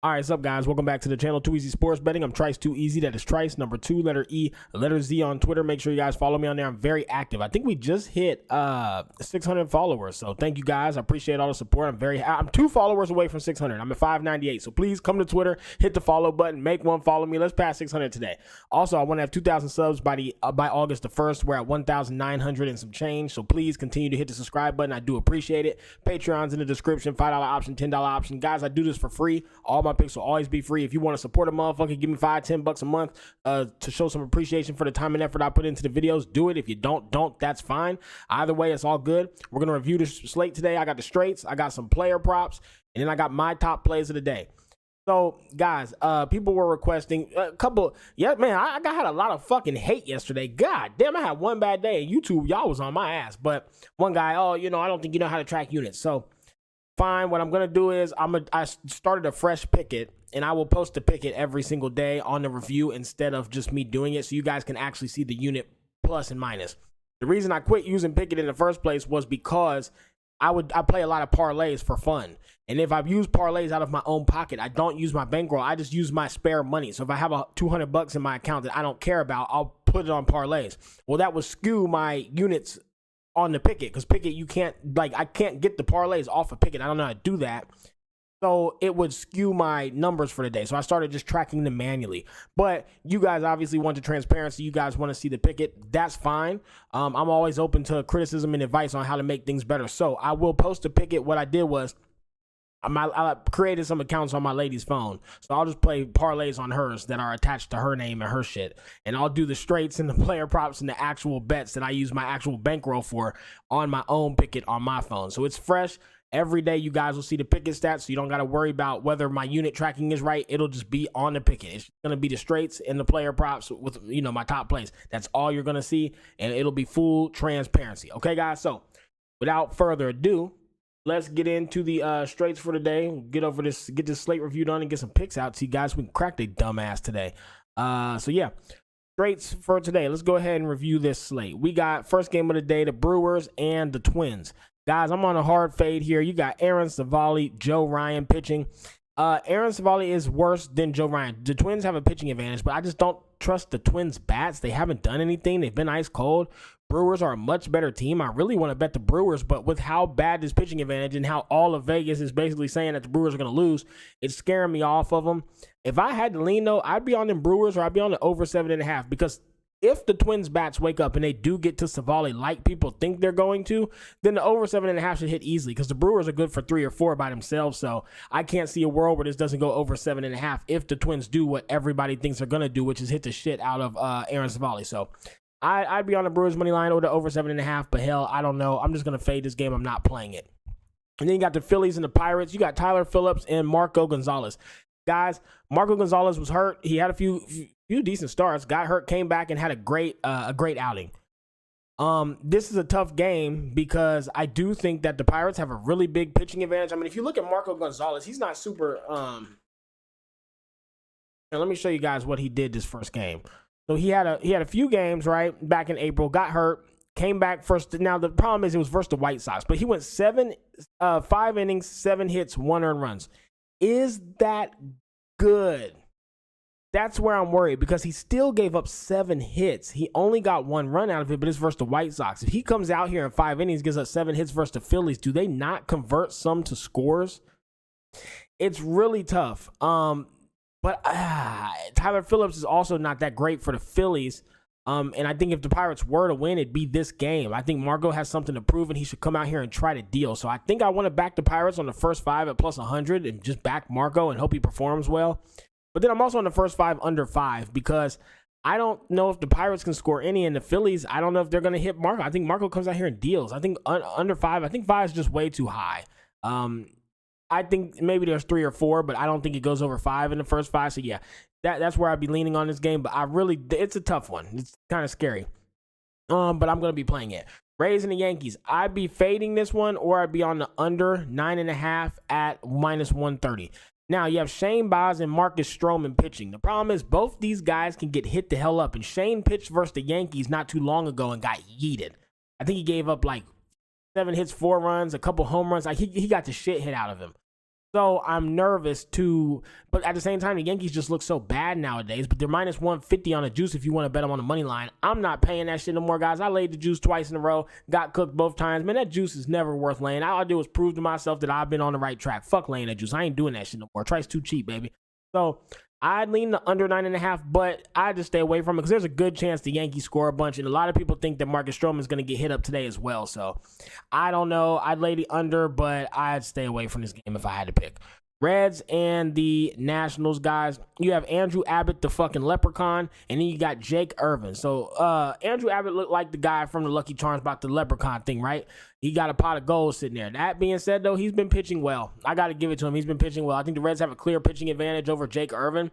All right, what's up, guys? Welcome back to the channel, Too Easy Sports Betting. I'm Trice Too Easy. That is Trice, number 2, letter E, letter Z on Twitter. Make sure you guys follow me on there. I'm very active. I think we just hit 600 followers, so thank you guys. I appreciate all the support. I'm 2 followers away from 600. I'm at 598, so please come to Twitter, hit the follow button, make one, follow me. Let's pass 600 today. Also, I want to have 2,000 subs by August the 1st. We're at 1,900 and some change, so please continue to hit the subscribe button. I do appreciate it. Patreon's in the description, $5 option, $10 option. Guys, I do this for free. All my picks will always be free. If you want to support a motherfucker, give me $5-10 a month to show some appreciation for the time and effort I put into the videos. Do it. If you don't, that's fine. Either way, it's all good. We're going to review the slate today. I got the straights, I got some player props, and then I got my top plays of the day. So, guys, people were requesting a couple. Yeah, man, I had a lot of fucking hate yesterday. God damn, I had one bad day. YouTube, y'all was on my ass. But one guy, I don't think you know how to track units. So, fine. What I'm going to do is I started a fresh picket, and I will post a picket every single day on the review instead of just me doing it, so you guys can actually see the unit plus and minus. The reason I quit using picket in the first place was because I play a lot of parlays for fun. And if I've used parlays out of my own pocket, I don't use my bankroll. I just use my spare money. So if I have $200 in my account that I don't care about, I'll put it on parlays. Well, that would skew my units on the picket, because picket, I can't get the parlays off of picket. I don't know how to do that. So it would skew my numbers for the day. So I started just tracking them manually. But you guys obviously want the transparency. You guys want to see the picket. That's fine. I'm always open to criticism and advice on how to make things better. So I will post a picket. What I did was I created some accounts on my lady's phone. So I'll just play parlays on hers that are attached to her name and her shit. And I'll do the straights and the player props and the actual bets that I use my actual bankroll for on my own picket on my phone. So it's fresh. Every day you guys will see the picket stats, so you don't got to worry about whether my unit tracking is right. It'll just be on the picket. It's going to be the straights and the player props with, my top plays. That's all you're going to see, and it'll be full transparency. Okay, guys? So without further ado, let's get into the straights for today. Get this slate review done and get some picks out. See, guys, we can crack their dumb ass today. So yeah, straights for today. Let's go ahead and review this slate. We got first game of the day, the Brewers and the Twins. Guys, I'm on a hard fade here. You got Aaron Savali, Joe Ryan pitching. Aaron Savali is worse than Joe Ryan. The Twins have a pitching advantage, but I just don't trust the Twins' bats. They haven't done anything. They've been ice cold. Brewers are a much better team. I really want to bet the Brewers, but with how bad this pitching advantage and how all of Vegas is basically saying that the Brewers are going to lose, it's scaring me off of them. If I had to lean, though, I'd be on them Brewers, or I'd be on the over 7.5, because if the Twins bats wake up and they do get to Savali like people think they're going to, then the over 7.5 should hit easily, because the Brewers are good for 3 or 4 by themselves. So I can't see a world where this doesn't go over 7.5 if the Twins do what everybody thinks they're going to do, which is hit the shit out of Aaron Savali. So I'd be on the Brewers money line or the over 7.5, but hell, I don't know. I'm just going to fade this game. I'm not playing it. And then you got the Phillies and the Pirates. You got Tyler Phillips and Marco Gonzalez. Guys, Marco Gonzalez was hurt. He had a few decent starts, got hurt, came back, and had a great outing. This is a tough game because I do think that the Pirates have a really big pitching advantage. I mean, if you look at Marco Gonzalez, he's not super. And let me show you guys what he did this first game. So he had a few games right back in April, got hurt, came back first. Now the problem is it was versus the White Sox, but he went 5 innings, 7 hits, 1 earned runs. Is that good? That's where I'm worried, because he still gave up 7 hits. He only got 1 run out of it, but it's versus the White Sox. If he comes out here in 5 innings, gives up 7 hits versus the Phillies, do they not convert some to scores? It's really tough. But Tyler Phillips is also not that great for the Phillies. And I think if the Pirates were to win, it'd be this game. I think Marco has something to prove, and he should come out here and try to deal. So I think I want to back the Pirates on the first 5 at plus 100 and just back Marco and hope he performs well. But then I'm also on the first 5 under 5, because I don't know if the Pirates can score any, and the Phillies, I don't know if they're going to hit Marco. I think Marco comes out here and deals. I think under 5, I think 5 is just way too high. I think maybe there's 3 or 4, but I don't think it goes over 5 in the first 5. So yeah, that's where I'd be leaning on this game. But it's a tough one. It's kind of scary. But I'm going to be playing it. Rays and the Yankees. I'd be fading this one, or I'd be on the under 9.5 at minus 130. Now, you have Shane Baz and Marcus Stroman pitching. The problem is both these guys can get hit the hell up. And Shane pitched versus the Yankees not too long ago and got yeeted. I think he gave up like 7 hits, 4 runs, a couple home runs. Like he got the shit hit out of him. So I'm nervous but at the same time, the Yankees just look so bad nowadays. But they're minus 150 on the juice if you want to bet them on the money line. I'm not paying that shit no more, guys. I laid the juice twice in a row, got cooked both times. Man, that juice is never worth laying. All I do is prove to myself that I've been on the right track. Fuck laying that juice. I ain't doing that shit no more. Trice too cheap, baby. So I'd lean the under 9.5, but I just stay away from it because there's a good chance the Yankees score a bunch, and a lot of people think that Marcus Stroman is going to get hit up today as well. So I don't know. I'd lay the under, but I'd stay away from this game if I had to pick. Reds and the Nationals, guys. You have Andrew Abbott, the fucking leprechaun, and then you got Jake Irvin. So Andrew Abbott looked like the guy from the Lucky Charms about the leprechaun thing, right? He got a pot of gold sitting there. That being said, though, he's been pitching well. I got to give it to him. He's been pitching well. I think the Reds have a clear pitching advantage over Jake Irvin,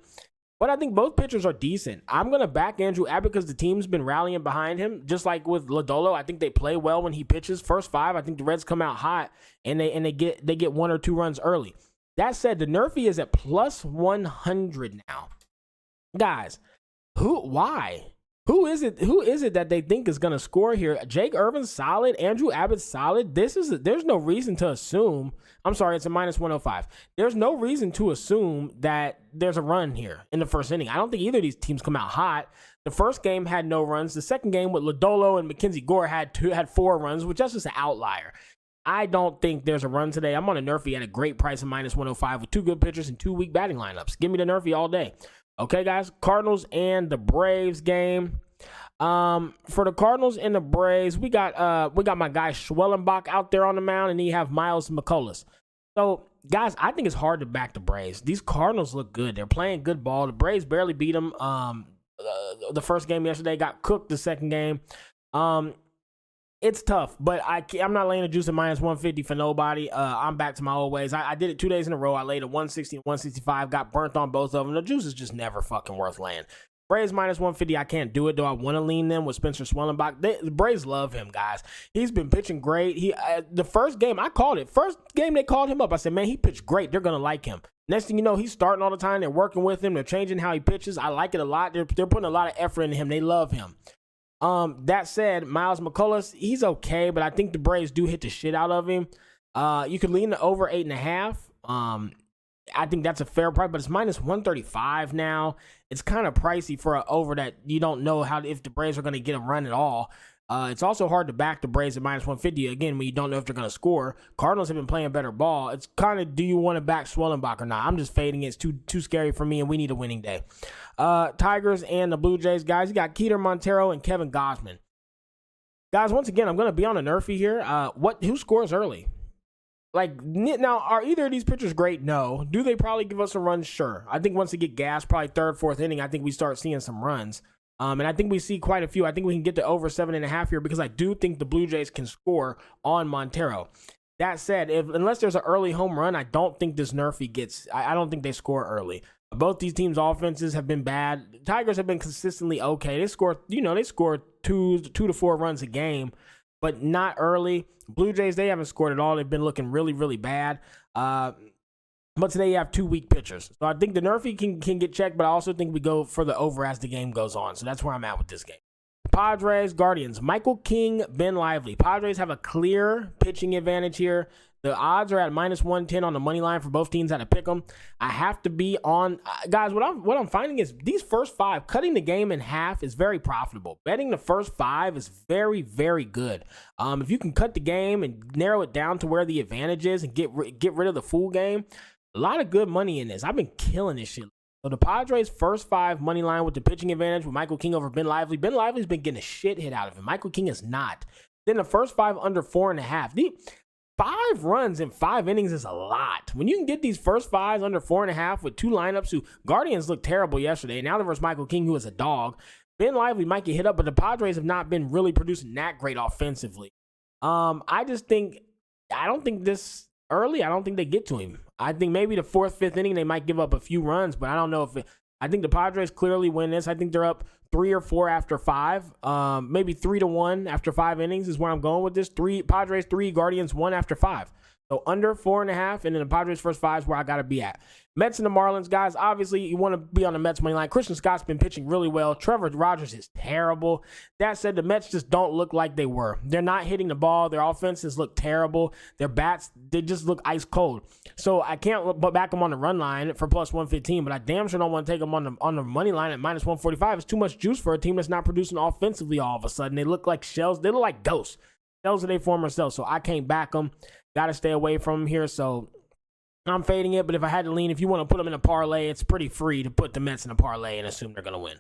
but I think both pitchers are decent. I'm going to back Andrew Abbott because the team's been rallying behind him, just like with Lodolo. I think they play well when he pitches. First five, I think the Reds come out hot, and they get 1 or 2 runs early. That said, the Nerfy is at plus 100 now. Guys, why? Who is it that they think is going to score here? Jake Irvin's solid. Andrew Abbott's solid. There's no reason to assume. I'm sorry, it's a minus 105. There's no reason to assume that there's a run here in the first inning. I don't think either of these teams come out hot. The first game had no runs. The second game with Lodolo and Mackenzie Gore had 4 runs, which that's just an outlier. I don't think there's a run today. I'm on a Nerfy at a great price of minus 105 with 2 good pitchers and 2 weak batting lineups. Give me the Nerfy all day. Okay, guys, Cardinals and the Braves game. For the Cardinals and the Braves, we got my guy Schwellenbach out there on the mound, and then you have Miles McCullers. So, guys, I think it's hard to back the Braves. These Cardinals look good. They're playing good ball. The Braves barely beat them. The first game yesterday, got cooked the second game. It's tough, but I'm not laying the juice at minus 150 for nobody. I'm back to my old ways. I did it 2 days in a row. I laid a 160 and 165, got burnt on both of them. The juice is just never fucking worth laying. Braves minus 150, I can't do it, though. I want to lean them with Spencer Schwellenbach. The Braves love him, guys. He's been pitching great. The first game, I called it. First game they called him up, I said, man, he pitched great. They're going to like him. Next thing you know, he's starting all the time. They're working with him. They're changing how he pitches. I like it a lot. They're putting a lot of effort into him. They love him. That said, Miles McCullers, he's okay, but I think the Braves do hit the shit out of him. You could lean to over 8.5. I think that's a fair price, but it's minus 135 now. It's kind of pricey for an over that you don't know if the Braves are going to get a run at all. It's also hard to back the Braves at minus 150, again, when you don't know if they're going to score. Cardinals have been playing better ball. It's kind of, do you want to back Schwellenbach or not? I'm just fading it. It's too scary for me, and we need a winning day. Tigers and the Blue Jays, guys. You got Keter Montero and Kevin Gausman. Guys, once again, I'm going to be on a Nerfy here. Who scores early? Now, are either of these pitchers great? No. Do they probably give us a run? Sure. I think once they get gas, probably 3rd, 4th inning, I think we start seeing some runs. And I think we see quite a few. I think we can get to over 7.5 here because I do think the Blue Jays can score on Montero. That said, unless there's an early home run, I don't think this Nerfy gets. I don't think they score early. Both these teams' offenses have been bad. The Tigers have been consistently okay. They score 2 to 4 runs a game, but not early. Blue Jays, they haven't scored at all. They've been looking really, really bad. But today you have 2 weak pitchers. So I think the Nerfy can get checked, but I also think we go for the over as the game goes on. So that's where I'm at with this game. Padres, Guardians, Michael King, Ben Lively. Padres have a clear pitching advantage here. The odds are at minus 110 on the money line for both teams at a pick 'em. I have to be on, guys. What I'm finding is these first 5, cutting the game in half is very profitable. Betting the first 5 is very, very good. If you can cut the game and narrow it down to where the advantage is and get rid of the full game, a lot of good money in this. I've been killing this shit. So the Padres' first 5 money line with the pitching advantage with Michael King over Ben Lively. Ben Lively's been getting a shit hit out of him. Michael King is not. Then the first 5 under 4.5. 5 runs in 5 innings is a lot. When you can get these first 5s under 4.5 with 2 lineups who Guardians looked terrible yesterday. Now they're versus Michael King, who is a dog. Ben Lively might get hit up, but the Padres have not been really producing that great offensively. I don't think this early, I don't think they get to him. I think maybe the 4th, 5th inning, they might give up a few runs, but I don't know I think the Padres clearly win this. I think they're up 3 or 4 after 5. Maybe 3-1 after 5 innings is where I'm going with this. Padres 3, Guardians 1 after 5. So under 4.5, and then the Padres first 5 is where I got to be at. Mets and the Marlins, guys, obviously you want to be on the Mets money line. Christian Scott's been pitching really well. Trevor Rogers is terrible. That said, the Mets just don't look like they were. They're not hitting the ball. Their offenses look terrible. Their bats, they just look ice cold. So I can't back them on the run line for plus 115, but I damn sure don't want to take them on the money line at minus 145. It's too much juice for a team that's not producing offensively all of a sudden. They look like shells. They look like ghosts. Shells of their former selves. So I can't back them. Got to stay away from them here. So I'm fading it, but if I had to lean, if you want to put them in a parlay, it's pretty free to put the Mets in a parlay and assume they're going to win.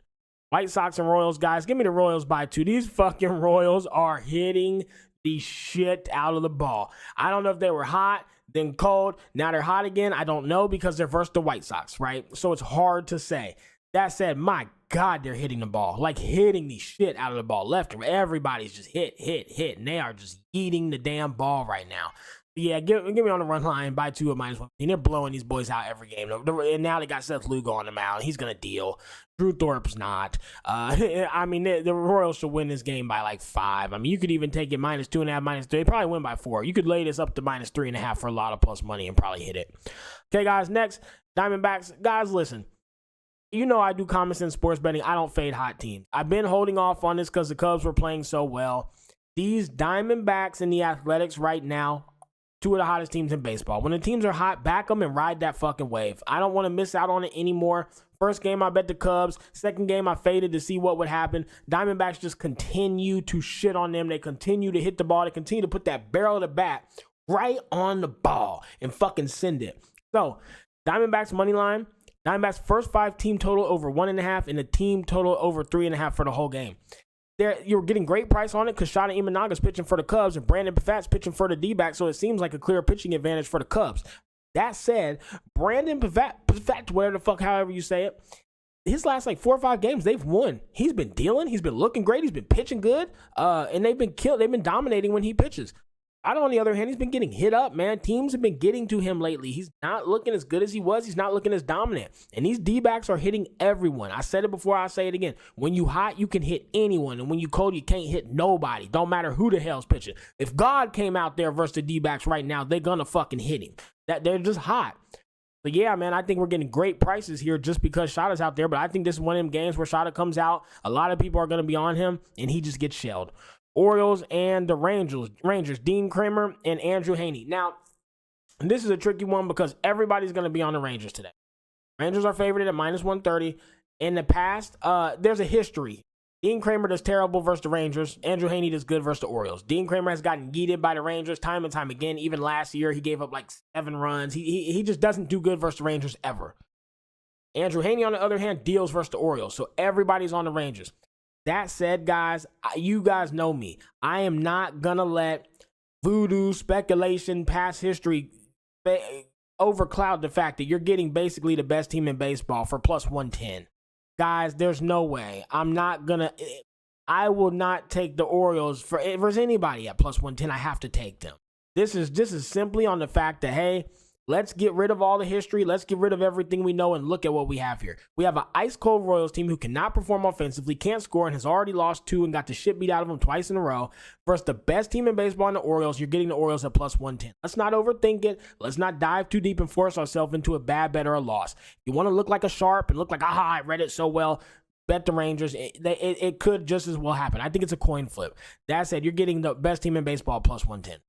White Sox and Royals, guys, give me the Royals by 2. These fucking Royals are hitting the shit out of the ball. I don't know if they were hot, then cold. Now they're hot again. I don't know because they're versus the White Sox, right? So it's hard to say. That said, my God, they're hitting the ball. Like hitting the shit out of the ball. Left and right. Everybody's just hit. And they are just eating the damn ball right now. Yeah, give me on the run line by 2 at minus 115. They're blowing these boys out every game. And now they got Seth Lugo on the mound. He's going to deal. Drew Thorpe's not. I mean, the Royals should win this game by like 5. I mean, you could even take it minus 2.5, minus 3. They probably win by 4. You could lay this up to minus 3.5 for a lot of plus money and probably hit it. Okay, guys, next, Diamondbacks. Guys, listen. You know I do common sense sports betting. I don't fade hot teams. I've been holding off on this because the Cubs were playing so well. These Diamondbacks and the Athletics right now, 2 of the hottest teams in baseball. When the teams are hot, back them and ride that fucking wave. I don't want to miss out on it anymore. First game, I bet the Cubs. Second game, I faded to see what would happen. Diamondbacks just continue to shit on them. They continue to hit the ball. They continue to put that barrel of the bat right on the ball and fucking send it. So, Diamondbacks money line. Diamondbacks first 5 team total over 1.5 and the team total over 3.5 for the whole game. You're getting great price on it because Shota Imanaga's pitching for the Cubs and Brandon Pfatt's pitching for the D-backs, so it seems like a clear pitching advantage for the Cubs. That said, Brandon Pfatt, whatever the fuck, however you say it, his last like 4 or 5 games, they've won. He's been dealing. He's been looking great. He's been pitching good, and they've been dominating when he pitches. On the other hand, he's been getting hit up, man. Teams have been getting to him lately. He's not looking as good as he was. He's not looking as dominant. And these D-backs are hitting everyone. I said it before, I'll say it again. When you hot, you can hit anyone. And when you cold, you can't hit nobody. Don't matter who the hell's pitching. If God came out there versus the D-backs right now, they're going to fucking hit him. They're just hot. But yeah, man, I think we're getting great prices here just because Shota's out there. But I think this is one of them games where Shota comes out. A lot of people are going to be on him, and he just gets shelled. Orioles and the Rangers, Dean Kramer and Andrew Heaney. Now, this is a tricky one because everybody's going to be on the Rangers today. Rangers are favored at minus 130. In the past, there's a history. Dean Kramer does terrible versus the Rangers. Andrew Heaney does good versus the Orioles. Dean Kramer has gotten yeeted by the Rangers time and time again. Even last year, he gave up like 7 runs. He just doesn't do good versus the Rangers ever. Andrew Heaney, on the other hand, deals versus the Orioles. So everybody's on the Rangers. That said, guys, you guys know me. I am not going to let voodoo, speculation, past history overcloud the fact that you're getting basically the best team in baseball for plus 110. Guys, there's no way. I will not take the Orioles versus anybody at plus 110. I have to take them. This is simply on the fact that, hey, let's get rid of all the history. Let's get rid of everything we know and look at what we have here. We have an ice-cold Royals team who cannot perform offensively, can't score, and has already lost 2 and got the shit beat out of them twice in a row. Versus the best team in baseball in the Orioles, you're getting the Orioles at plus 110. Let's not overthink it. Let's not dive too deep and force ourselves into a bad bet or a loss. If you want to look like a sharp and look like, I read it so well, bet the Rangers. It could just as well happen. I think it's a coin flip. That said, you're getting the best team in baseball plus 110.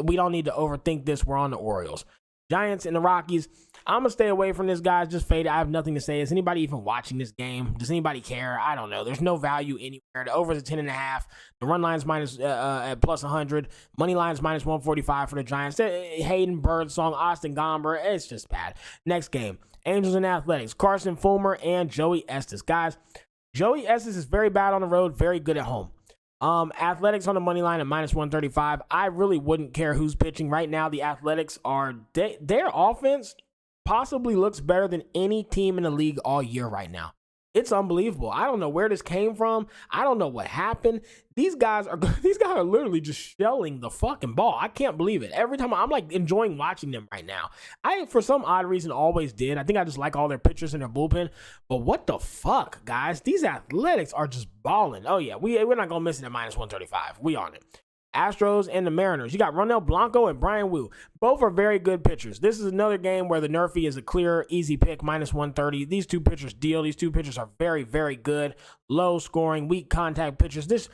We don't need to overthink this. We're on the Orioles. Giants and the Rockies. I'm going to stay away from this, guys. Just fade it. I have nothing to say. Is anybody even watching this game? Does anybody care? I don't know. There's no value anywhere. The over's at 10.5. The run line's minus at plus 100. Money line's minus 145 for the Giants. Hayden Birdsong, Austin Gomber. It's just bad. Next game. Angels and Athletics. Carson Fulmer and Joey Estes. Guys, Joey Estes is very bad on the road, very good at home. Athletics on the money line at minus 135. I really wouldn't care who's pitching right now. The Athletics their offense possibly looks better than any team in the league all year right now. It's unbelievable. I don't know where this came from. I don't know what happened. These guys are literally just shelling the fucking ball. I can't believe it. Every time I'm like enjoying watching them right now. I, for some odd reason, always did. I think I just like all their pitchers and their bullpen. But what the fuck, guys? These Athletics are just balling. Oh yeah, we're not gonna miss it at minus 135. We on it. Astros and the Mariners. You got Ronel Blanco and Brian Wu. Both are very good pitchers. This is another game where the Nerfy is a clear, easy pick, minus 130. These two pitchers deal. These two pitchers are very, very good. Low scoring, weak contact pitchers. This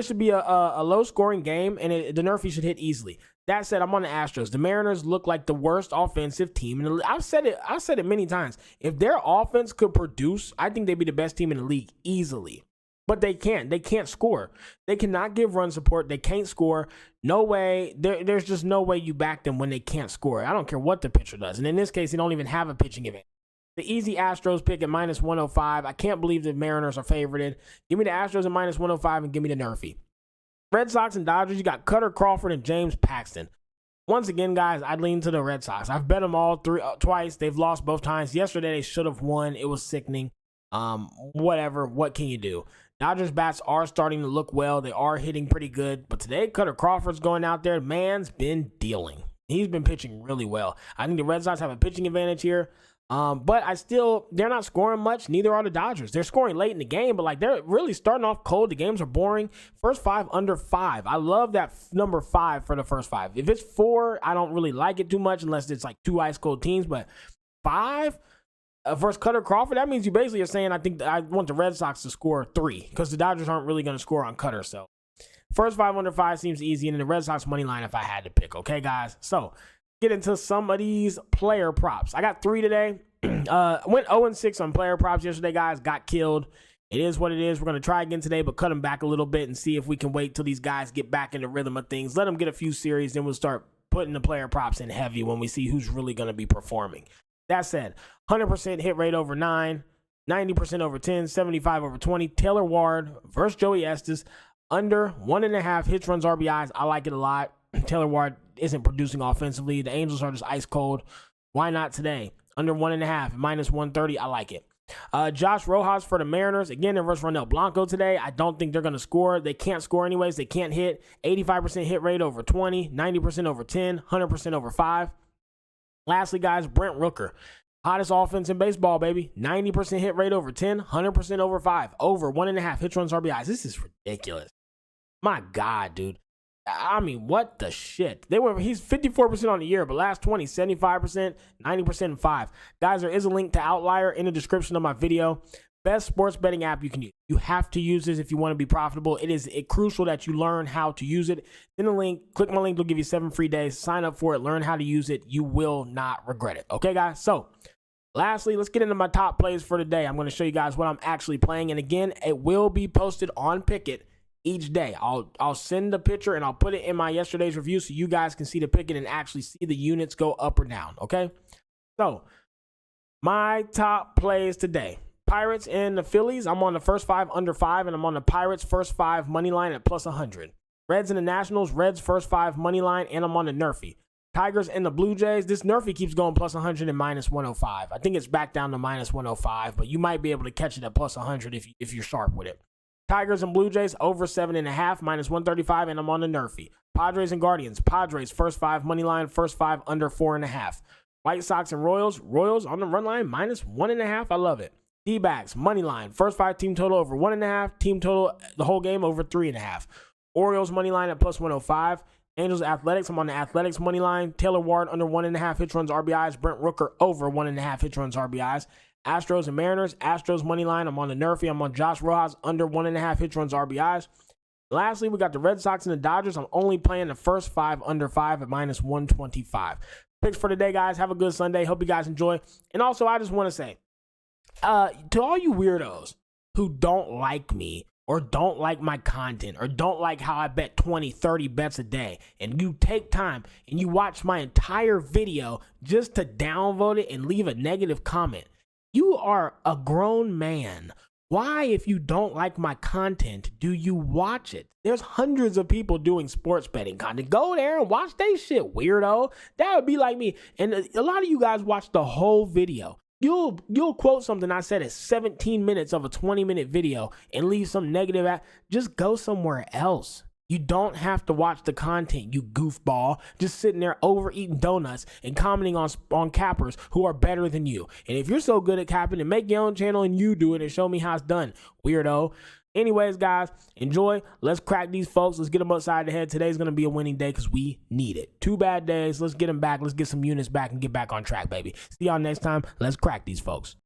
should be a low scoring game, and the Nerfy should hit easily. That said, I'm on the Astros. The Mariners look like the worst offensive team. And I've said it many times. If their offense could produce, I think they'd be the best team in the league easily. But they can't. They can't score. They cannot give run support. They can't score. No way. There's just no way you back them when they can't score. I don't care what the pitcher does. And in this case, they don't even have a pitching event. The easy Astros pick at minus 105. I can't believe the Mariners are favorited. Give me the Astros at minus 105 and give me the Nerfy. Red Sox and Dodgers, you got Cutter Crawford and James Paxton. Once again, guys, I'd lean to the Red Sox. I've bet them all twice. They've lost both times. Yesterday, they should have won. It was sickening. Whatever. What can you do? Dodgers bats are starting to look well. They are hitting pretty good. But today, Cutter Crawford's going out there. Man's been dealing. He's been pitching really well. I think the Red Sox have a pitching advantage here. But they're not scoring much. Neither are the Dodgers. They're scoring late in the game, but like they're really starting off cold. The games are boring. First 5 under 5. I love that number 5 for the first 5. If it's 4, I don't really like it too much unless it's like 2 ice cold teams. But 5 versus Cutter Crawford, that means you basically are saying I want the Red Sox to score 3 because the Dodgers aren't really going to score on Cutter. So first 5 under 5 seems easy, and then the Red Sox money line if I had to pick. Okay, guys. So get into some of these player props. I got 3 today. Went 0-6 on player props yesterday, guys. Got killed. It is what it is. We're going to try again today, but cut them back a little bit and see if we can wait till these guys get back in the rhythm of things. Let them get a few series, then we'll start putting the player props in heavy when we see who's really going to be performing. That said, 100% hit rate over 9, 90% over 10, 75 over 20. Taylor Ward versus Joey Estes. Under 1.5 hits, runs, RBIs. I like it a lot. Taylor Ward isn't producing offensively. The Angels are just ice cold. Why not today? Under 1.5, minus 130. I like it. Josh Rojas for the Mariners. Again, versus Ronel Blanco today. I don't think they're going to score. They can't score anyways. They can't hit. 85% hit rate over 20, 90% over 10, 100% over 5. Lastly, guys, Brent Rooker. Hottest offense in baseball, baby. 90% hit rate over 10, 100% over 5. Over 1.5 hits, runs, RBIs. This is ridiculous. My God, dude. I mean, what the shit? He's 54% on the year, but last 20, 75%, 90%, and 5. Guys, there is a link to Outlier in the description of my video. Best sports betting app you can use. You have to use this if you want to be profitable. It is crucial that you learn how to use it. In the link, click my link. It'll give you 7 free days. Sign up for it. Learn how to use it. You will not regret it. Okay, guys? So, lastly, let's get into my top plays for the day. I'm going to show you guys what I'm actually playing. And again, it will be posted on Pick'It each day. I'll send the picture and I'll put it in my yesterday's review so you guys can see the Pick'It and actually see the units go up or down. Okay? So, my top plays today. Pirates and the Phillies. I'm on the first 5 under 5, and I'm on the Pirates first 5 money line at plus 100. Reds and the Nationals. Reds first 5 money line, and I'm on the Nerfy. Tigers and the Blue Jays. This Nerfy keeps going plus 100 and minus 105. I think it's back down to minus 105, but you might be able to catch it at plus 100 if you're sharp with it. Tigers and Blue Jays over 7.5, minus 135, and I'm on the Nerfy. Padres and Guardians. Padres first 5 money line, first 5 under 4.5. White Sox and Royals. Royals on the run line minus 1.5. I love it. D-backs, money line, first 5 team total over 1.5, team total the whole game over 3.5. Orioles money line at plus 105. Angels Athletics, I'm on the Athletics money line. Taylor Ward under 1.5 hits, runs, RBIs. Brent Rooker over 1.5 hits, runs, RBIs. Astros and Mariners, Astros money line, I'm on the Nerfy. I'm on Josh Rojas under 1.5 hits, runs, RBIs. Lastly, we got the Red Sox and the Dodgers. I'm only playing the first 5 under 5 at minus 125. Picks for today, guys. Have a good Sunday. Hope you guys enjoy. And also, I just want to say, to all you weirdos who don't like me or don't like my content or don't like how I bet 20, 30 bets a day, and you take time and you watch my entire video just to downvote it and leave a negative comment, you are a grown man. Why, if you don't like my content, do you watch it? There's hundreds of people doing sports betting content. Go there and watch they shit, weirdo. That would be like me. And a lot of you guys watch the whole video. You'll quote something I said at 17 minutes of a 20-minute video and leave some negative just go somewhere else. You don't have to watch the content, you goofball. Just sitting there overeating donuts and commenting on cappers who are better than you. And if you're so good at capping, then make your own channel and you do it and show me how it's done, weirdo. Anyways, guys, enjoy. Let's crack these folks. Let's get them upside the head. Today's going to be a winning day because we need it. 2 bad days. Let's get them back. Let's get some units back and get back on track, baby. See y'all next time. Let's crack these folks.